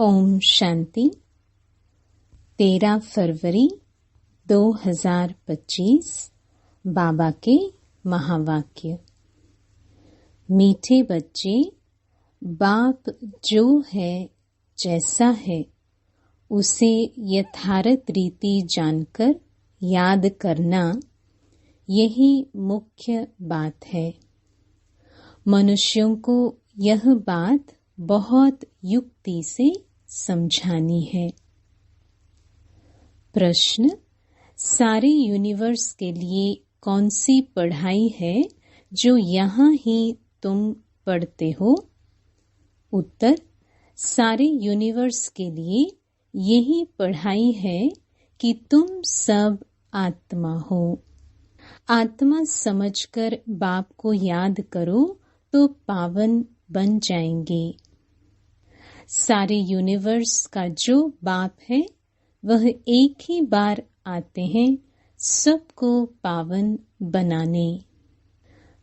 ओम शांति। 13 फरवरी 2025 बाबा के महावाक्य। मीठे बच्चे, बाप जो है जैसा है उसे यथार्थ रीति जानकर याद करना, यही मुख्य बात है। मनुष्यों को यह बात बहुत युक्ति से समझानी है। प्रश्न: सारे यूनिवर्स के लिए कौन सी पढ़ाई है जो यहाँ ही तुम पढ़ते हो? उत्तर: सारे यूनिवर्स के लिए यही पढ़ाई है कि तुम सब आत्मा हो। आत्मा समझकर बाप को याद करो तो पावन बन जाएंगे। सारे यूनिवर्स का जो बाप है वह एक ही बार आते हैं सबको पावन बनाने।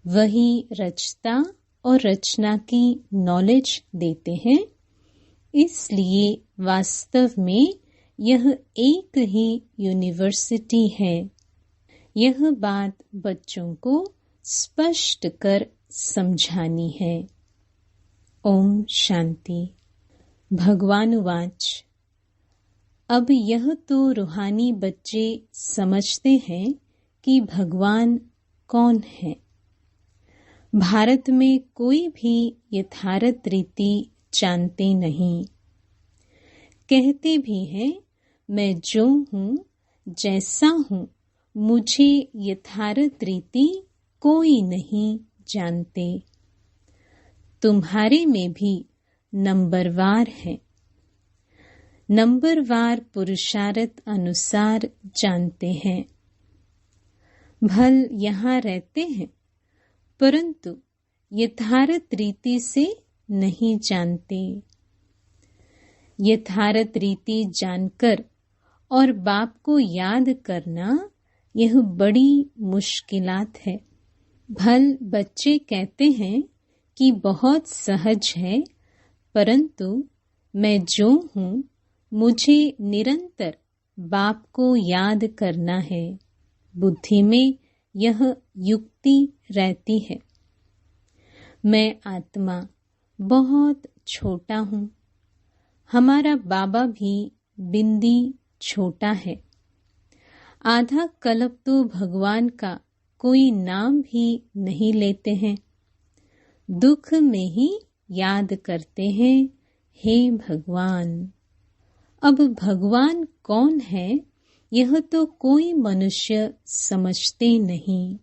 वही रचता और रचना की नॉलेज देते हैं। इसलिए वास्तव में यह एक ही यूनिवर्सिटी है। यह बात बच्चों को स्पष्ट कर समझानी है। ओम शांति। भगवान वाच: अब यह तो रूहानी बच्चे समझते हैं कि भगवान कौन है। भारत में कोई भी यथार्थ रीति जानते नहीं। कहते भी हैं मैं जो हूँ जैसा हूँ, मुझे यथार्थ रीति कोई नहीं जानते। तुम्हारे में भी नंबरवार है। नंबरवार पुरुषार्थ अनुसार जानते हैं। भल यहाँ रहते हैं परंतु यथार्थ रीति से नहीं जानते। यथार्थ रीति जानकर और बाप को याद करना यह बड़ी मुश्किलात है। भल बच्चे कहते हैं कि बहुत सहज है, परंतु मैं जो हूँ मुझे निरंतर बाप को याद करना है। बुद्धि में यह युक्ति रहती है। मैं आत्मा बहुत छोटा हूँ। हमारा बाबा भी बिंदी छोटा है। आधा कल्प तो भगवान का कोई नाम भी नहीं लेते हैं। दुख में ही याद करते हैं, हे भगवान। अब भगवान कौन है यह तो कोई मनुष्य समझते नहीं।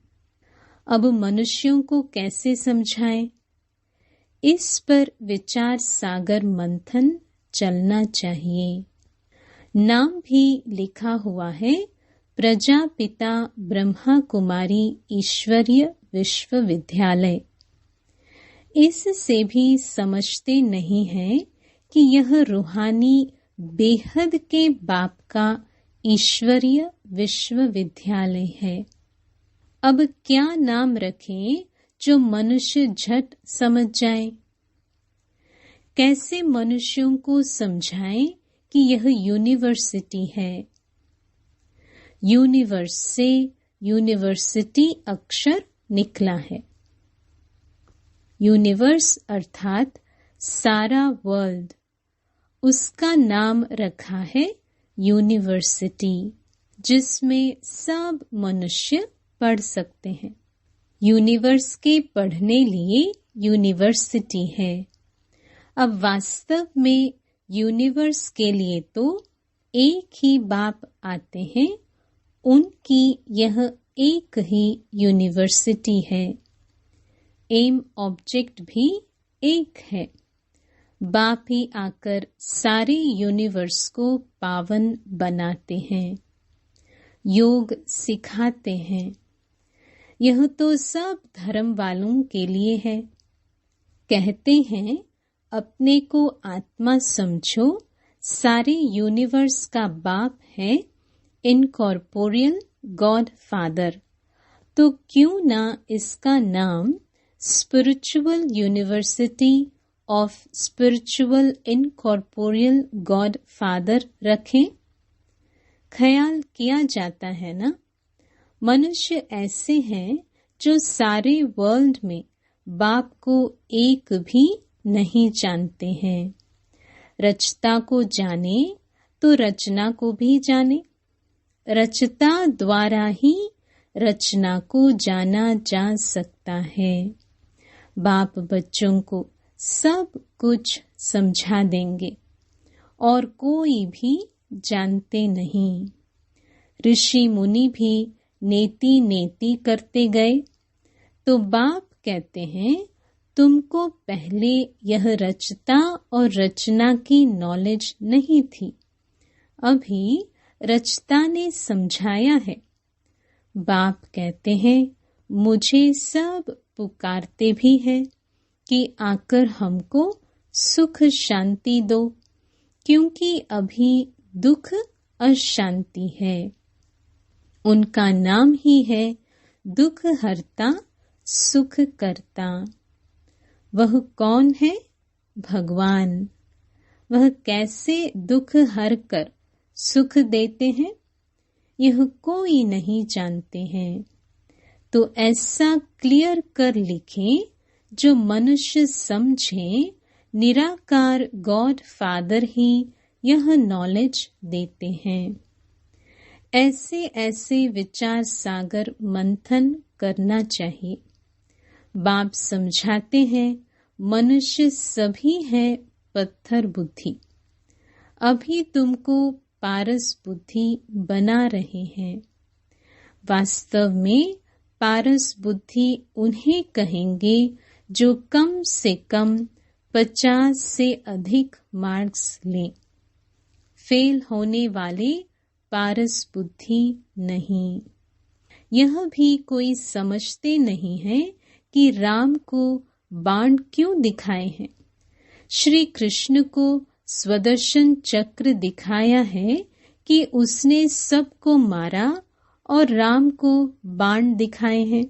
अब मनुष्यों को कैसे समझाएं? इस पर विचार सागर मंथन चलना चाहिए। नाम भी लिखा हुआ है, प्रजापिता ब्रह्मा कुमारी ईश्वरीय विश्वविद्यालय। इससे भी समझते नहीं है कि यह रूहानी बेहद के बाप का ईश्वरीय विश्वविद्यालय है। अब क्या नाम रखें जो मनुष्य झट समझ जाए? कैसे मनुष्यों को समझाएं कि यह यूनिवर्सिटी है? यूनिवर्स से यूनिवर्सिटी अक्षर निकला है। यूनिवर्स अर्थात सारा वर्ल्ड, उसका नाम रखा है यूनिवर्सिटी, जिसमें सब मनुष्य पढ़ सकते हैं। यूनिवर्स के पढ़ने लिए यूनिवर्सिटी है। अब वास्तव में यूनिवर्स के लिए तो एक ही बाप आते हैं। उनकी यह एक ही यूनिवर्सिटी है। एम ऑब्जेक्ट भी एक है। बाप ही आकर सारे यूनिवर्स को पावन बनाते हैं, योग सिखाते हैं। यह तो सब धर्म वालों के लिए है। कहते हैं अपने को आत्मा समझो। सारे यूनिवर्स का बाप है इनकॉर्पोरियल गॉड फादर। तो क्यों ना इसका नाम spiritual university of spiritual incorporeal God father रखें। ख्याल किया जाता है ना, मनुष्य ऐसे हैं जो सारे वर्ल्ड में बाप को एक भी नहीं जानते हैं। रचता को जाने तो रचना को भी जाने, रचता द्वारा ही रचना को जाना जा सकता है। बाप बच्चों को सब कुछ समझा देंगे और कोई भी जानते नहीं। ऋषि मुनि भी नेति नेति करते गए तो बाप कहते हैं, तुमको पहले यह रचता और रचना की नॉलेज नहीं थी, अभी रचता ने समझाया है। बाप कहते हैं, मुझे सब पुकारते भी हैं कि आकर हमको सुख शांति दो, क्योंकि अभी दुख अशांति है। उनका नाम ही है दुख हरता सुख करता। वह कौन है? भगवान। वह कैसे दुख हर कर सुख देते हैं, यह कोई नहीं जानते हैं। तो ऐसा क्लियर कर लिखें जो मनुष्य समझे, निराकार गॉड फादर ही यह नॉलेज देते हैं। ऐसे ऐसे विचार सागर मंथन करना चाहिए। बाप समझाते हैं, मनुष्य सभी है पत्थर बुद्धि, अभी तुमको पारस बुद्धि बना रहे हैं। वास्तव में पारस बुद्धि उन्हें कहेंगे जो कम से कम 50 से अधिक मार्क्स लें। फेल होने वाले पारस बुद्धि नहीं। यह भी कोई समझते नहीं है कि राम को बाण क्यों दिखाए हैं। श्री कृष्ण को स्वदर्शन चक्र दिखाया है कि उसने सबको मारा और राम को बाण दिखाए हैं।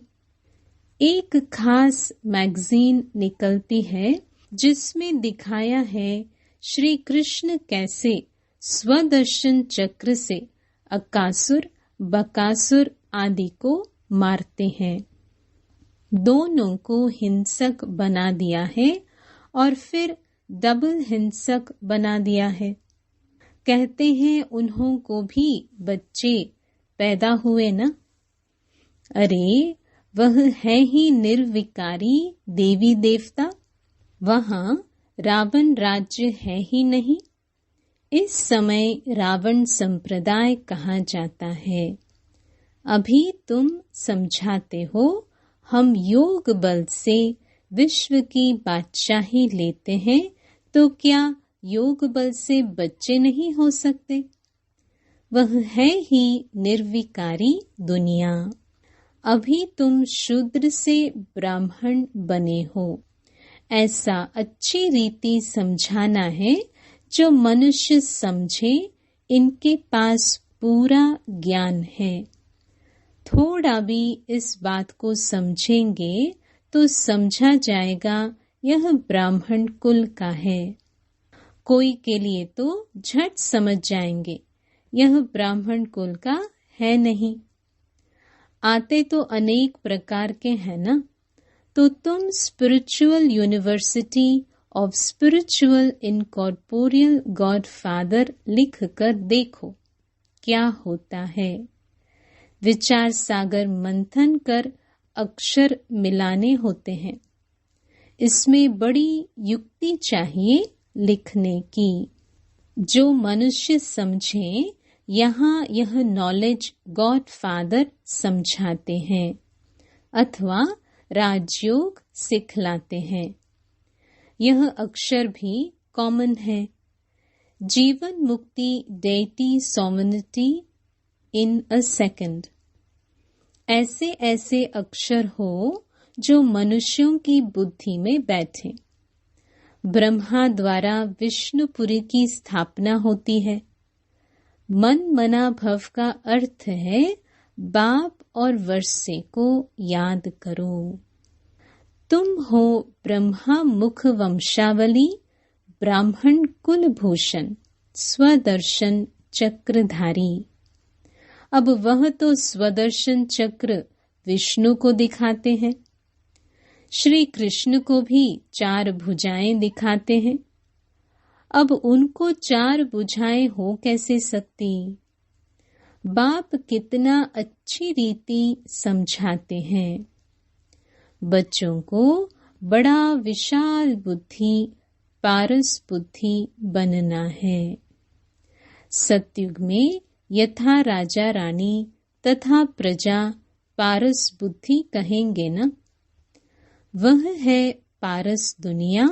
एक खास मैगजीन निकलती है जिसमें दिखाया है श्री कृष्ण कैसे स्वदर्शन चक्र से अकासुर बकासुर आदि को मारते हैं। दोनों को हिंसक बना दिया है और फिर डबल हिंसक बना दिया है। कहते हैं उन्हों को भी बच्चे पैदा हुए ना। अरे वह है ही निर्विकारी देवी देवता, वहां रावण राज्य है ही नहीं। इस समय रावण संप्रदाय कहा जाता है। अभी तुम समझाते हो हम योग बल से विश्व की बादशाही लेते हैं, तो क्या योग बल से बच्चे नहीं हो सकते? वह है ही निर्विकारी दुनिया। अभी तुम शूद्र से ब्राह्मण बने हो, ऐसा अच्छी रीति समझाना है जो मनुष्य समझे। इनके पास पूरा ज्ञान है। थोड़ा भी इस बात को समझेंगे तो समझा जाएगा यह ब्राह्मण कुल का है। कोई के लिए तो झट समझ जाएंगे यह ब्राह्मण कुल का है नहीं। आते तो अनेक प्रकार के हैं ना। तो तुम spiritual university of spiritual incorporeal God father लिख कर देखो क्या होता है। विचार सागर मंथन कर अक्षर मिलाने होते हैं। इसमें बड़ी युक्ति चाहिए लिखने की। जो मनुष्य समझे, यहाँ यह नॉलेज गॉड फादर समझाते हैं अथवा राजयोग सिखलाते हैं। यह अक्षर भी कॉमन है। जीवन मुक्ति डेटी सोमनिटी इन अ सेकंड। ऐसे ऐसे अक्षर हो जो मनुष्यों की बुद्धि में बैठे। ब्रह्मा द्वारा विष्णुपुरी की स्थापना होती है। मन मना भव का अर्थ है बाप और वर्षे को याद करो। तुम हो ब्रह्मा मुख वंशावली, ब्राह्मण कुल भूषण, स्वदर्शन चक्रधारी। अब वह तो स्वदर्शन चक्र विष्णु को दिखाते हैं, श्री कृष्ण को भी 4 भुजाएं दिखाते हैं। अब उनको 4 भुजाएं हो कैसे सकती? बाप कितना अच्छी रीति समझाते हैं। बच्चों को बड़ा विशाल बुद्धि, पारस बुद्धि बनना है। सतयुग में यथा राजा रानी तथा प्रजा पारस बुद्धि कहेंगे न। वह है पारस दुनिया,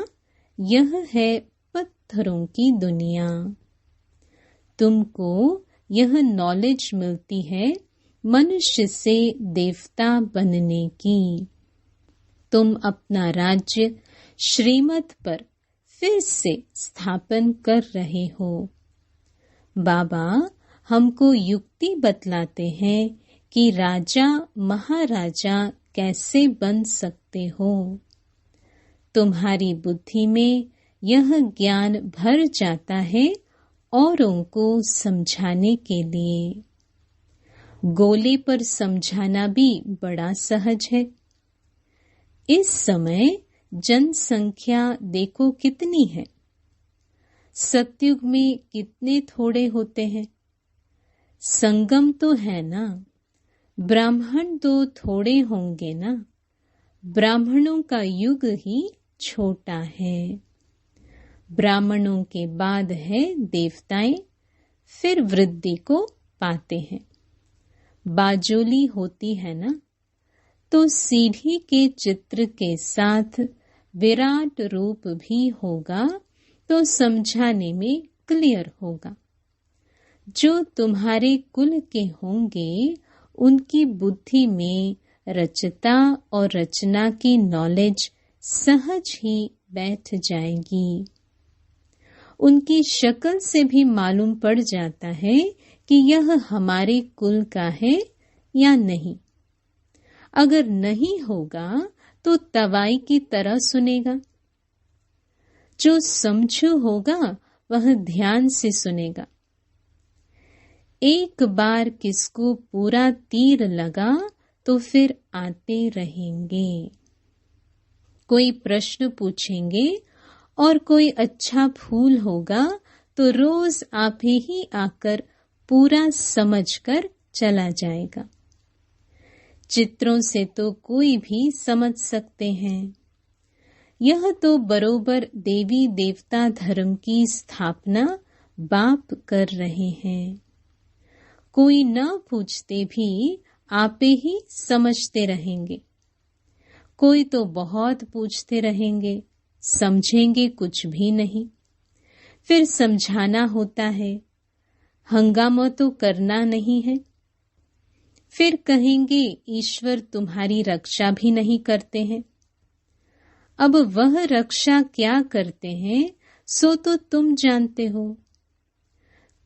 यह है पत्थरों की दुनिया। तुमको यह नॉलेज मिलती है मनुष्य से देवता बनने की। तुम अपना राज्य श्रीमत पर फिर से स्थापन कर रहे हो। बाबा हमको युक्ति बतलाते हैं कि राजा महाराजा कैसे बन सकते हो। तुम्हारी बुद्धि में यह ज्ञान भर जाता है औरों को समझाने के लिए। गोले पर समझाना भी बड़ा सहज है। इस समय जनसंख्या देखो कितनी है। सतयुग में कितने थोड़े होते हैं। संगम तो है ना, ब्राह्मण तो थोड़े होंगे ना। ब्राह्मणों का युग ही छोटा है। ब्राह्मणों के बाद है देवताएं, फिर वृद्धि को पाते हैं। बाजोली होती है ना, तो सीढ़ी के चित्र के साथ विराट रूप भी होगा तो समझाने में क्लियर होगा। जो तुम्हारे कुल के होंगे उनकी बुद्धि में रचता और रचना की नॉलेज सहज ही बैठ जाएगी। उनकी शक्ल से भी मालूम पड़ जाता है कि यह हमारे कुल का है या नहीं। अगर नहीं होगा तो तवाई की तरह सुनेगा। जो समझू होगा वह ध्यान से सुनेगा। एक बार किसको पूरा तीर लगा तो फिर आते रहेंगे। कोई प्रश्न पूछेंगे और कोई अच्छा फूल होगा तो रोज आप ही आकर पूरा समझकर चला जाएगा। चित्रों से तो कोई भी समझ सकते हैं। यह तो बरोबर देवी देवता धर्म की स्थापना बाप कर रहे हैं। कोई न पूछते भी आप ही समझते रहेंगे। कोई तो बहुत पूछते रहेंगे, समझेंगे कुछ भी नहीं। फिर समझाना होता है, हंगामा तो करना नहीं है। फिर कहेंगे ईश्वर तुम्हारी रक्षा भी नहीं करते हैं। अब वह रक्षा क्या करते हैं सो तो तुम जानते हो।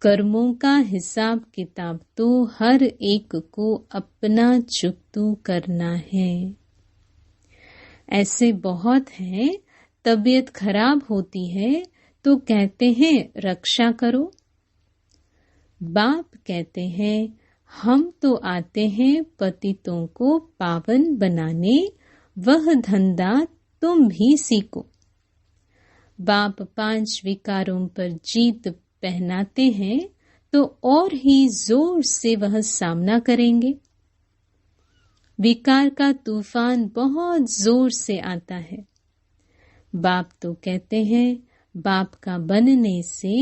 कर्मों का हिसाब किताब तो हर एक को अपना चुकतू करना है। ऐसे बहुत हैं, तबीयत खराब होती है तो कहते हैं रक्षा करो। बाप कहते हैं हम तो आते हैं पतितों को पावन बनाने, वह धंधा तुम भी सीखो। बाप 5 विकारों पर जीत पहनाते हैं तो और ही जोर से वह सामना करेंगे। विकार का तूफान बहुत जोर से आता है। बाप तो कहते हैं बाप का बनने से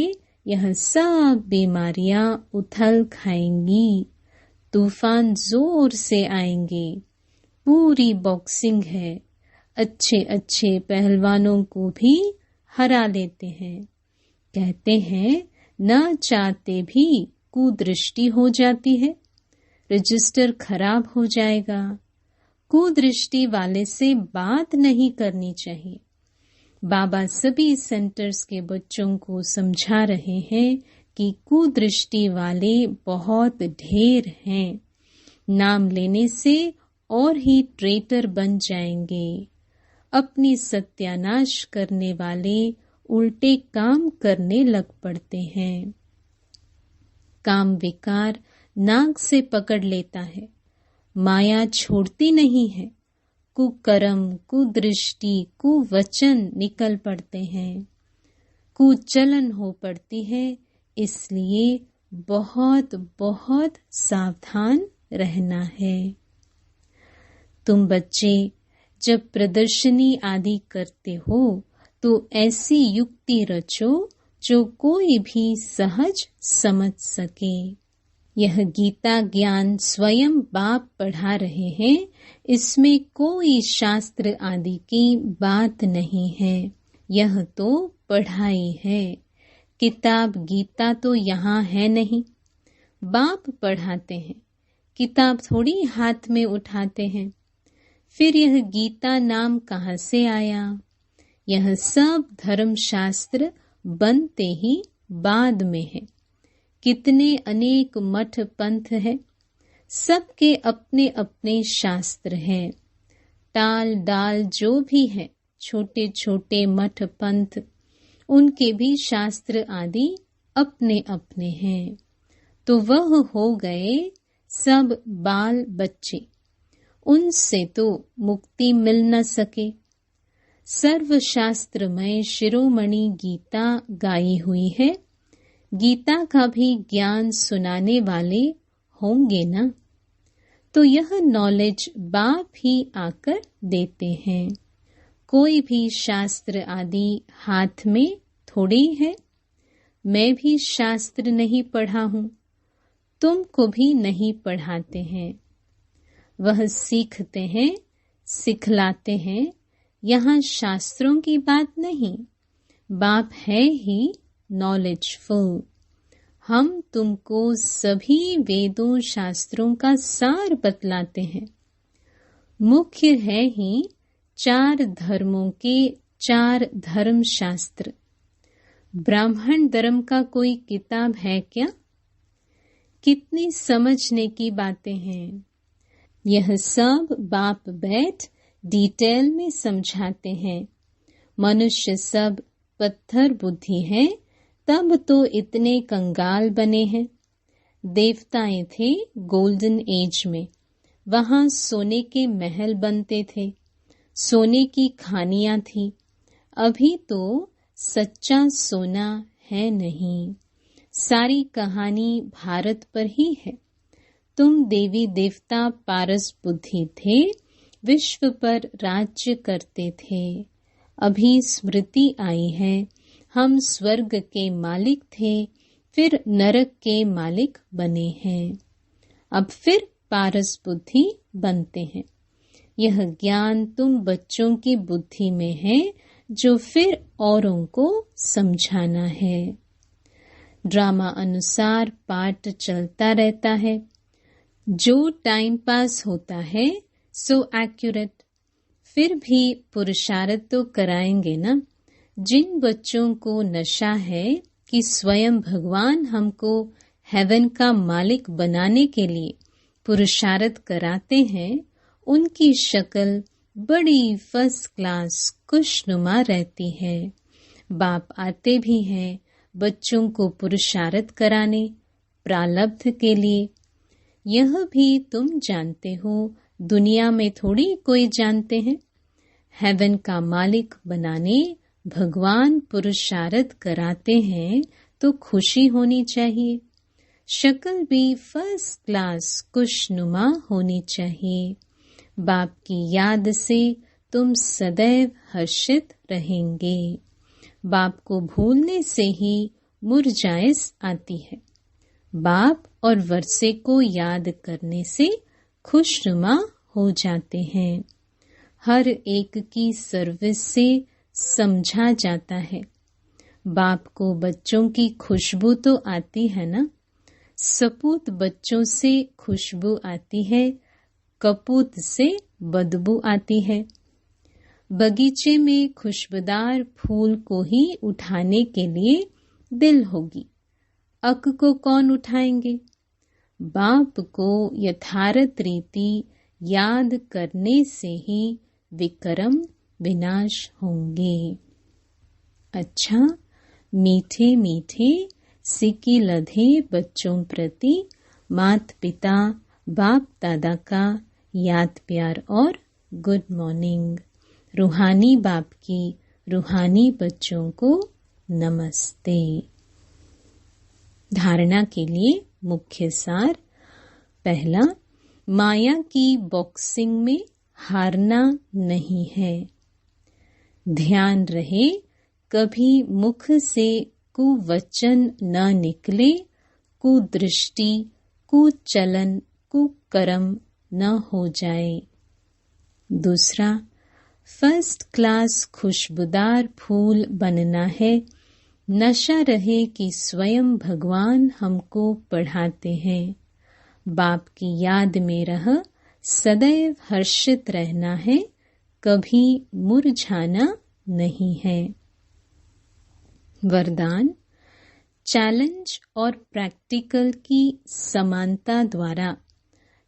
यह सब बीमारियां उथल खाएंगी, तूफान जोर से आएंगे। पूरी बॉक्सिंग है, अच्छे अच्छे पहलवानों को भी हरा लेते हैं। कहते हैं न चाहते भी कुदृष्टि हो जाती है, रजिस्टर खराब हो जाएगा। कुदृष्टि वाले से बात नहीं करनी चाहिए। बाबा सभी सेंटर्स के बच्चों को समझा रहे हैं कि कुदृष्टि वाले बहुत ढेर हैं। नाम लेने से और ही ट्रेटर बन जाएंगे। अपनी सत्यानाश करने वाले उल्टे काम करने लग पड़ते हैं। काम विकार नाक से पकड़ लेता है, माया छोड़ती नहीं है, कुकर्म, कुदृष्टि, कुवचन निकल पड़ते हैं, कुचलन हो पड़ती है। इसलिए बहुत बहुत सावधान रहना है। तुम बच्चे जब प्रदर्शनी आदि करते हो तो ऐसी युक्ति रचो जो कोई भी सहज समझ सके। यह गीता ज्ञान स्वयं बाप पढ़ा रहे हैं, इसमें कोई शास्त्र आदि की बात नहीं है। यह तो पढ़ाई है। किताब गीता तो यहाँ है नहीं। बाप पढ़ाते हैं, किताब थोड़ी हाथ में उठाते हैं। फिर यह गीता नाम कहाँ से आया? यह सब धर्म शास्त्र बनते ही बाद में है। कितने अनेक मठ पंथ है, सबके अपने अपने शास्त्र हैं। टाल डाल जो भी है, छोटे छोटे मठ पंथ, उनके भी शास्त्र आदि अपने अपने हैं। तो वह हो गए सब बाल बच्चे, उनसे तो मुक्ति मिल न सके। सर्वशास्त्रमय शिरोमणि गीता गाई हुई है। गीता का भी ज्ञान सुनाने वाले होंगे ना, तो यह नॉलेज बाप ही आकर देते हैं। कोई भी शास्त्र आदि हाथ में थोड़ी है। मैं भी शास्त्र नहीं पढ़ा हूँ, तुमको भी नहीं पढ़ाते हैं। वह सीखते हैं, सिखलाते हैं। यहाँ शास्त्रों की बात नहीं, बाप है ही नॉलेजफुल। हम तुमको सभी वेदों शास्त्रों का सार बतलाते हैं। मुख्य है ही 4 धर्मों के 4 धर्म शास्त्र। ब्राह्मण धर्म का कोई किताब है क्या? कितनी समझने की बातें हैं। यह सब बाप बैठ डिटेल में समझाते हैं। मनुष्य सब पत्थर बुद्धि है, तब तो इतने कंगाल बने हैं। देवताएं थे गोल्डन एज में, वहां सोने के महल बनते थे, सोने की खानियां थी। अभी तो सच्चा सोना है नहीं। सारी कहानी भारत पर ही है। तुम देवी देवता पारस बुद्धि थे, विश्व पर राज्य करते थे। अभी स्मृति आई है, हम स्वर्ग के मालिक थे, फिर नरक के मालिक बने हैं। अब फिर पारस बुद्धि बनते हैं। यह ज्ञान तुम बच्चों की बुद्धि में है, जो फिर औरों को समझाना है। ड्रामा अनुसार पाठ चलता रहता है। जो टाइम पास होता है सो एक्यूरेट। फिर भी पुरुषार्थ तो कराएंगे ना। जिन बच्चों को नशा है कि स्वयं भगवान हमको हेवन का मालिक बनाने के लिए पुरुषार्थ कराते हैं, उनकी शक्ल बड़ी फर्स्ट क्लास खुशनुमा रहती है। बाप आते भी हैं बच्चों को पुरुषार्थ कराने, प्रारब्ध के लिए। यह भी तुम जानते हो, दुनिया में थोड़ी कोई जानते हैं। हेवन का मालिक बनाने भगवान पुरुषार्थ कराते हैं तो खुशी होनी चाहिए। शक्ल भी फर्स्ट क्लास खुशनुमा होनी चाहिए। बाप की याद से तुम सदैव हर्षित रहेंगे। बाप को भूलने से ही मुरझाइश आती है। बाप और वर्षे को याद करने से खुशनुमा हो जाते हैं। हर एक की सर्विस से समझा जाता है। बाप को बच्चों की खुशबू तो आती है ना। सपूत बच्चों से खुशबू आती है, कपूत से बदबू आती है। बगीचे में खुशबूदार फूल को ही उठाने के लिए दिल होगी, अक को कौन उठाएंगे? बाप को यथार्थ रीति याद करने से ही विक्रम विनाश होंगे। अच्छा, मीठे मीठे सिक्के लधे बच्चों प्रति माता पिता बाप दादा का याद प्यार और गुड मॉर्निंग। रूहानी बाप की रूहानी बच्चों को नमस्ते। धारणा के लिए मुख्य सार। पहला, माया की बॉक्सिंग में हारना नहीं है। ध्यान रहे कभी मुख से कुवचन न निकले, कुदृष्टि कुचलन कुकर्म न हो जाए। दूसरा, फर्स्ट क्लास खुशबूदार फूल बनना है। नशा रहे कि स्वयं भगवान हमको पढ़ाते हैं। बाप की याद में रह सदैव हर्षित रहना है, कभी मुरझाना नहीं है। वरदान, चैलेंज और प्रैक्टिकल की समानता द्वारा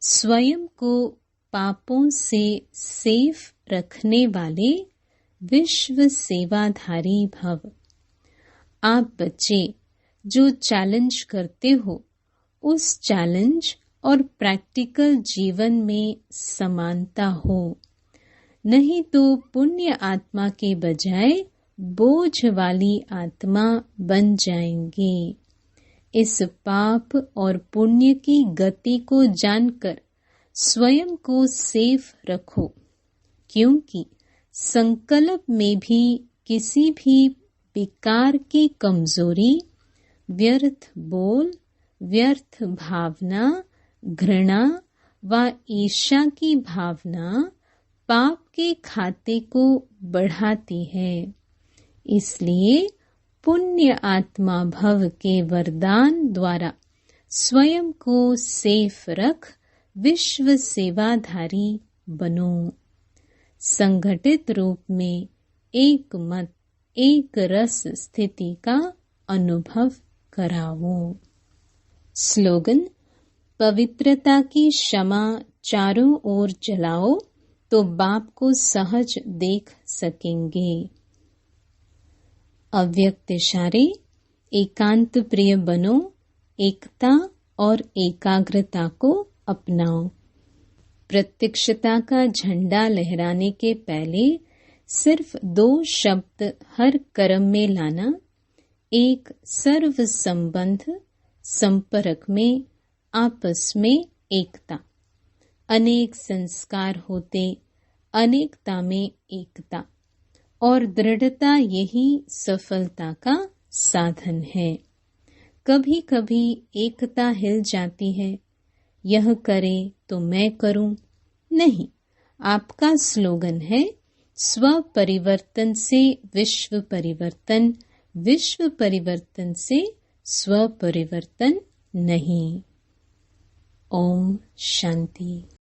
स्वयं को पापों से सेफ रखने वाले विश्व सेवाधारी भव। आप बच्चे जो चैलेंज करते हो, उस चैलेंज और प्रैक्टिकल जीवन में समानता हो, नहीं तो पुण्य आत्मा के बजाय बोझ वाली आत्मा बन जाएंगे। इस पाप और पुण्य की गति को जानकर स्वयं को सेफ रखो, क्योंकि संकल्प में भी किसी भी विकार की कमजोरी, व्यर्थ बोल, व्यर्थ भावना, घृणा व ईर्ष्या की भावना पाप के खाते को बढ़ाती है। इसलिए पुण्य आत्मा भव के वरदान द्वारा स्वयं को सेफ रख विश्व सेवाधारी बनो। संगठित रूप में एक मत एक रस स्थिति का अनुभव कराओ। स्लोगन, पवित्रता की क्षमा चारों ओर जलाओ तो बाप को सहज देख सकेंगे। अव्यक्त इशारे, एकांत प्रिय बनो, एकता और एकाग्रता को अपनाओ। प्रत्यक्षता का झंडा लहराने के पहले सिर्फ 2 शब्द हर कर्म में लाना। एक, सर्व संबंध संपर्क में आपस में एकता। अनेक संस्कार होते अनेकता में एकता, और दृढ़ता यही सफलता का साधन है। कभी कभी एकता हिल जाती है, यह करे तो मैं करूं। नहीं, आपका स्लोगन है स्व परिवर्तन से विश्व परिवर्तन, विश्व परिवर्तन से स्व परिवर्तन नहीं। ओम शांति।